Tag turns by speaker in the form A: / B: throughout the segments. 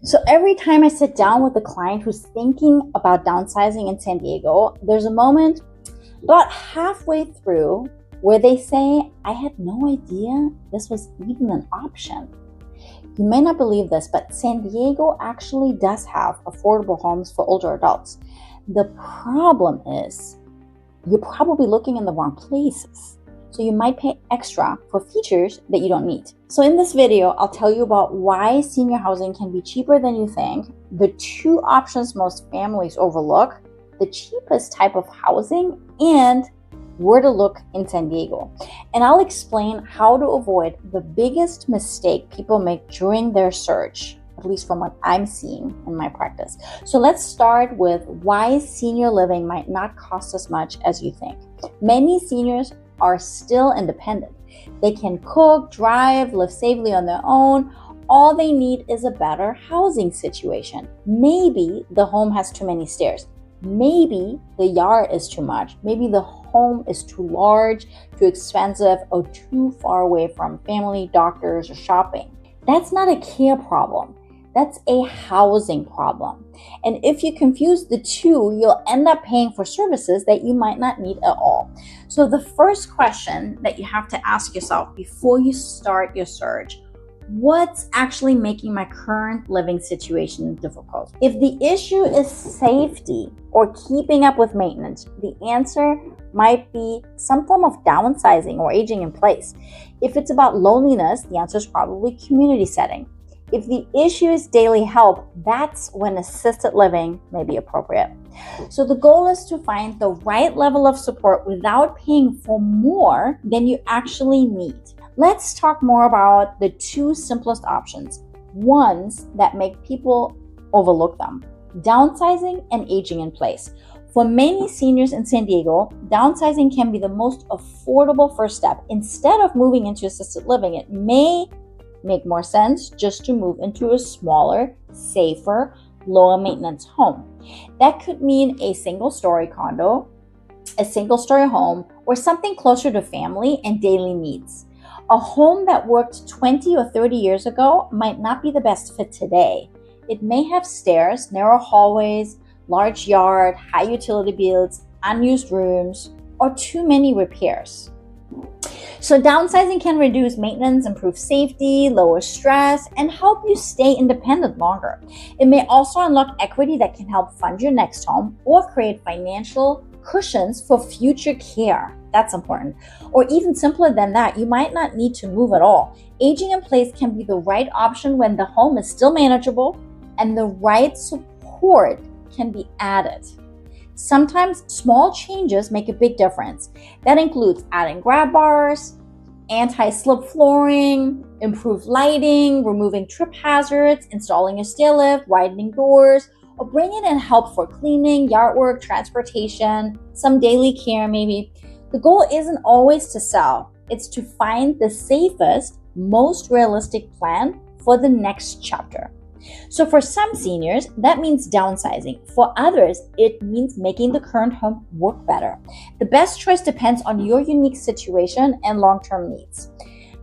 A: So every time I sit down with a client who's thinking about downsizing in San Diego, there's a moment about halfway through where they say, I had no idea this was even an option. You may not believe this, but San Diego actually does have affordable homes for older adults. The problem is you're probably looking in the wrong places. So you might pay extra for features that you don't need. So in this video, I'll tell you about why senior housing can be cheaper than you think, the two options most families overlook, the cheapest type of housing, and where to look in San Diego. And I'll explain how to avoid the biggest mistake people make during their search, at least from what I'm seeing in my practice. So let's start with why senior living might not cost as much as you think. Many seniors are still independent. They can cook, drive, live safely on their own. All they need is a better housing situation. Maybe the home has too many stairs. Maybe the yard is too much. Maybe the home is too large, too expensive, or too far away from family, doctors, or shopping. That's not a care problem. That's a housing problem. And if you confuse the two, you'll end up paying for services that you might not need at all. So the first question that you have to ask yourself before you start your search, what's actually making my current living situation difficult? If the issue is safety or keeping up with maintenance, the answer might be some form of downsizing or aging in place. If it's about loneliness, the answer is probably community setting. If the issue is daily help, that's when assisted living may be appropriate. So the goal is to find the right level of support without paying for more than you actually need. Let's talk more about the two simplest options, ones that make people overlook them: downsizing and aging in place. For many seniors in San Diego, downsizing can be the most affordable first step. Instead of moving into assisted living, it may make more sense just to move into a smaller, safer, lower maintenance home. That could mean a single-story condo, a single-story home, or something closer to family and daily needs. A home that worked 20 or 30 years ago might not be the best fit today. It may have stairs, narrow hallways, large yard, high utility bills, unused rooms, or too many repairs. So downsizing can reduce maintenance, improve safety, lower stress, and help you stay independent longer. It may also unlock equity that can help fund your next home or create financial cushions for future care. That's important. Or even simpler than that, you might not need to move at all. Aging in place can be the right option when the home is still manageable and the right support can be added. Sometimes small changes make a big difference. That includes adding grab bars, anti-slip flooring, improved lighting, removing trip hazards, installing a stair lift, widening doors, or bringing in help for cleaning, yard work, transportation, some daily care maybe. The goal isn't always to sell. It's to find the safest, most realistic plan for the next chapter. So for some seniors, that means downsizing. For others, it means making the current home work better. The best choice depends on your unique situation and long-term needs.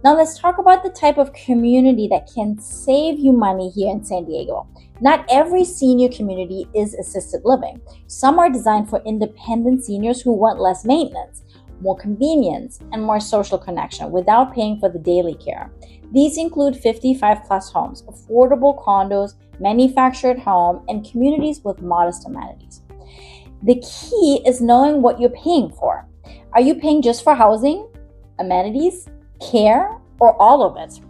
A: Now let's talk about the type of community that can save you money here in San Diego. Not every senior community is assisted living. Some are designed for independent seniors who want less maintenance, more convenience, and more social connection without paying for the daily care. These include 55 plus homes, affordable condos, manufactured home, and communities with modest amenities. The key is knowing what you're paying for. Are you paying just for housing, amenities, care, or all of it?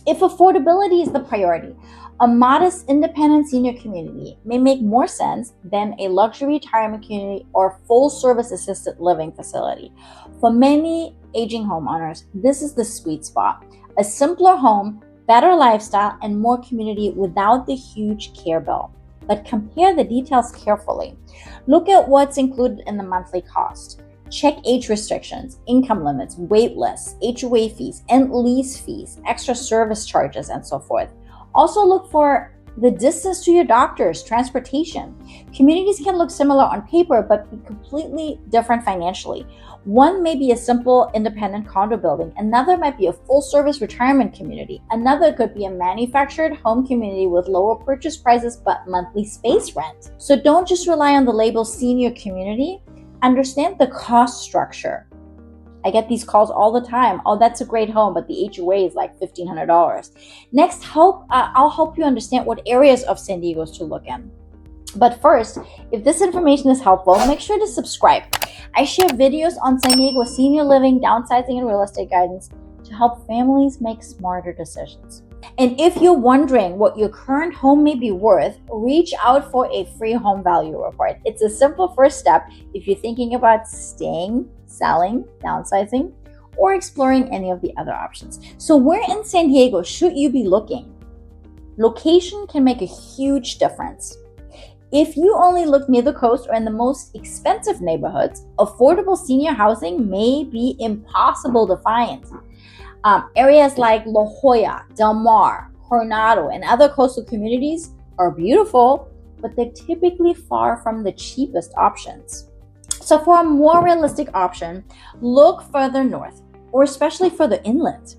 A: If affordability is the priority, a modest independent senior community may make more sense than a luxury retirement community or full-service assisted living facility. For many aging homeowners, this is the sweet spot. A simpler home, better lifestyle, and more community without the huge care bill. But compare the details carefully. Look at what's included in the monthly cost. Check age restrictions, income limits, wait lists, HOA fees, and lease fees, extra service charges, and so forth. Also look for the distance to your doctors, transportation. Communities can look similar on paper, but be completely different financially. One may be a simple independent condo building. Another might be a full-service retirement community. Another could be a manufactured home community with lower purchase prices but monthly space rent. So don't just rely on the label senior community. Understand the cost structure. I get these calls all the time. Oh, that's a great home, but the HOA is like $1,500. Next, I'll help you understand what areas of San Diego to look in. But first, if this information is helpful, make sure to subscribe. I share videos on San Diego senior living, downsizing, and real estate guidance to help families make smarter decisions. And if you're wondering what your current home may be worth, reach out for a free home value report. It's a simple first step if you're thinking about staying, selling, downsizing, or exploring any of the other options. So where in San Diego should you be looking? Location can make a huge difference. If you only look near the coast or in the most expensive neighborhoods, affordable senior housing may be impossible to find. Areas like La Jolla, Del Mar, Coronado, and other coastal communities are beautiful, but they're typically far from the cheapest options. So for a more realistic option, look further north, or especially further inland.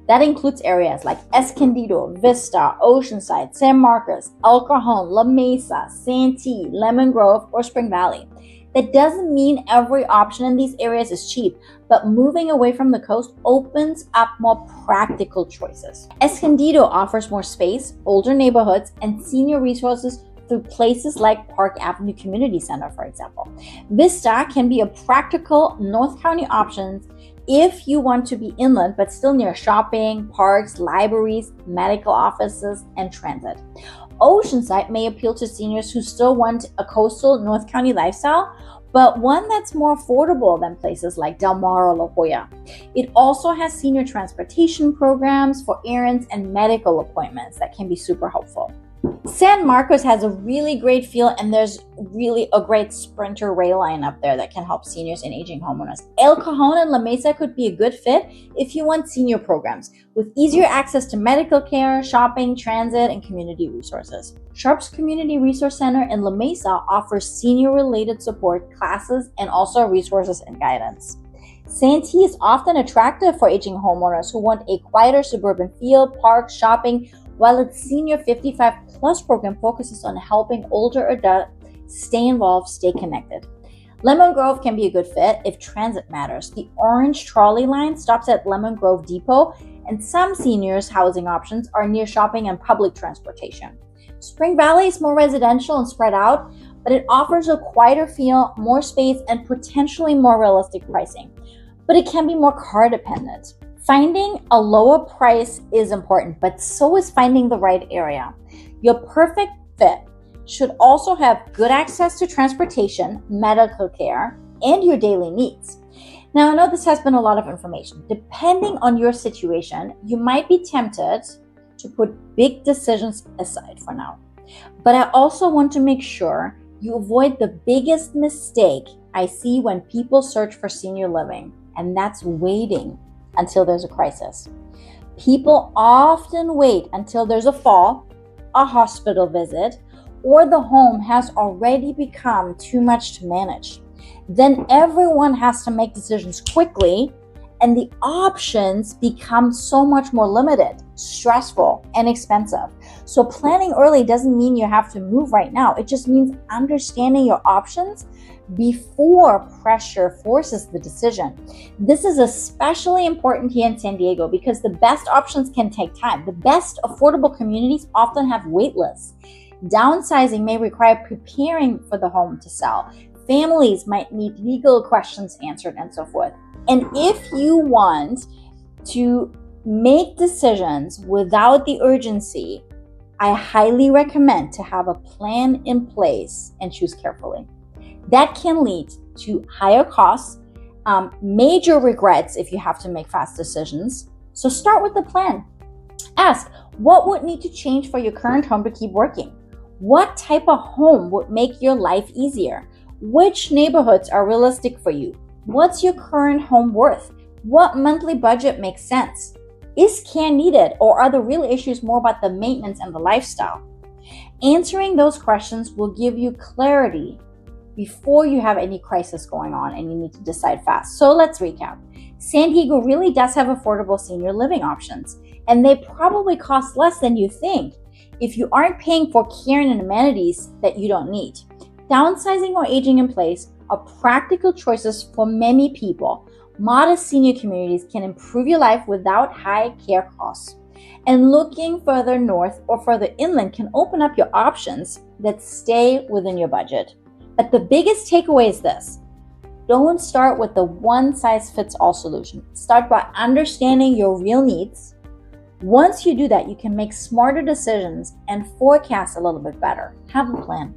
A: That includes areas like Escondido, Vista, Oceanside, San Marcos, El Cajon, La Mesa, Santee, Lemon Grove, or Spring Valley. That doesn't mean every option in these areas is cheap, but moving away from the coast opens up more practical choices. Escondido offers more space, older neighborhoods, and senior resources through places like Park Avenue Community Center, for example. Vista can be a practical North County option if you want to be inland but still near shopping, parks, libraries, medical offices, and transit. Oceanside may appeal to seniors who still want a coastal North County lifestyle, but one that's more affordable than places like Del Mar or La Jolla. It also has senior transportation programs for errands and medical appointments that can be super helpful. San Marcos has a really great feel, and there's really a great Sprinter rail line up there that can help seniors and aging homeowners. El Cajon and La Mesa could be a good fit if you want senior programs with easier access to medical care, shopping, transit, and community resources. Sharp's Community Resource Center in La Mesa offers senior-related support, classes, and also resources and guidance. Santee is often attractive for aging homeowners who want a quieter suburban feel, parks, shopping, while its Senior 55 Plus program focuses on helping older adults stay involved, stay connected. Lemon Grove can be a good fit if transit matters. The orange trolley line stops at Lemon Grove Depot, and some seniors' housing options are near shopping and public transportation. Spring Valley is more residential and spread out, but it offers a quieter feel, more space, and potentially more realistic pricing. But it can be more car dependent. Finding a lower price is important, but so is finding the right area. Your perfect fit should also have good access to transportation, medical care, and your daily needs. Now, I know this has been a lot of information. Depending on your situation, you might be tempted to put big decisions aside for now. But I also want to make sure you avoid the biggest mistake I see when people search for senior living, and that's waiting until there's a crisis. People often wait until there's a fall, a hospital visit, or the home has already become too much to manage. Then everyone has to make decisions quickly, and the options become so much more limited, stressful, and expensive. So planning early doesn't mean you have to move right now. It just means understanding your options before pressure forces the decision. This is especially important here in San Diego because the best options can take time. The best affordable communities often have wait lists. Downsizing may require preparing for the home to sell. Families might need legal questions answered and so forth. And if you want to make decisions without the urgency, I highly recommend to have a plan in place and choose carefully. That can lead to higher costs, major regrets if you have to make fast decisions. So start with the plan. Ask, what would need to change for your current home to keep working? What type of home would make your life easier? Which neighborhoods are realistic for you? What's your current home worth? What monthly budget makes sense? Is care needed, or are the real issues more about the maintenance and the lifestyle? Answering those questions will give you clarity before you have any crisis going on and you need to decide fast. So let's recap. San Diego really does have affordable senior living options, and they probably cost less than you think if you aren't paying for care and amenities that you don't need. Downsizing or aging in place are practical choices for many people. Modest senior communities can improve your life without high care costs. And looking further north or further inland can open up your options that stay within your budget. But the biggest takeaway is this: don't start with the one-size-fits-all solution. Start by understanding your real needs. Once you do that, you can make smarter decisions and forecast a little bit better. Have a plan.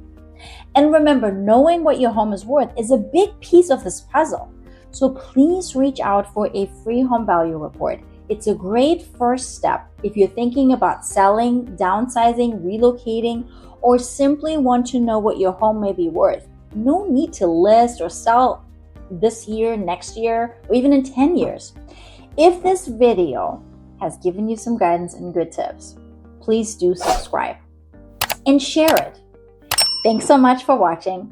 A: And remember, knowing what your home is worth is a big piece of this puzzle. So please reach out for a free home value report. It's a great first step if you're thinking about selling, downsizing, relocating, or simply want to know what your home may be worth. No need to list or sell this year, next year, or even in 10 years. If this video has given you some guidance and good tips, please do subscribe and share it. Thanks so much for watching.